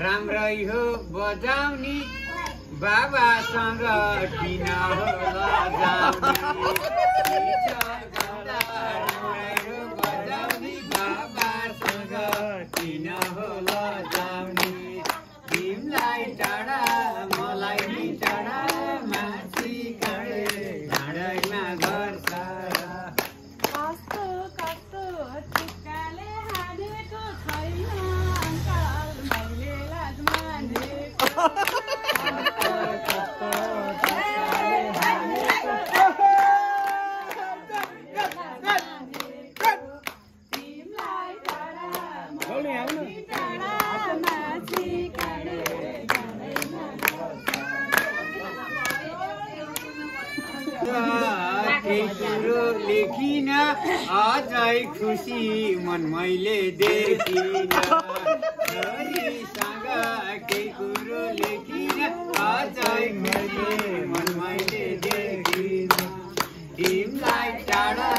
राम्रै हो बजाउने बाबासँग किन होला राम्रै हो बजाउने बाबासँग किन होला जाउने तिमीलाई टाढा मलाई नि टाढा माथि काँडे ढाडैमा गर्छ लेखिन अझै खुसी मन मैले देखिन छोरीसँग केही कुरो लेखिन अझै खुसी मन मैले देखिन तिमीलाई टाढा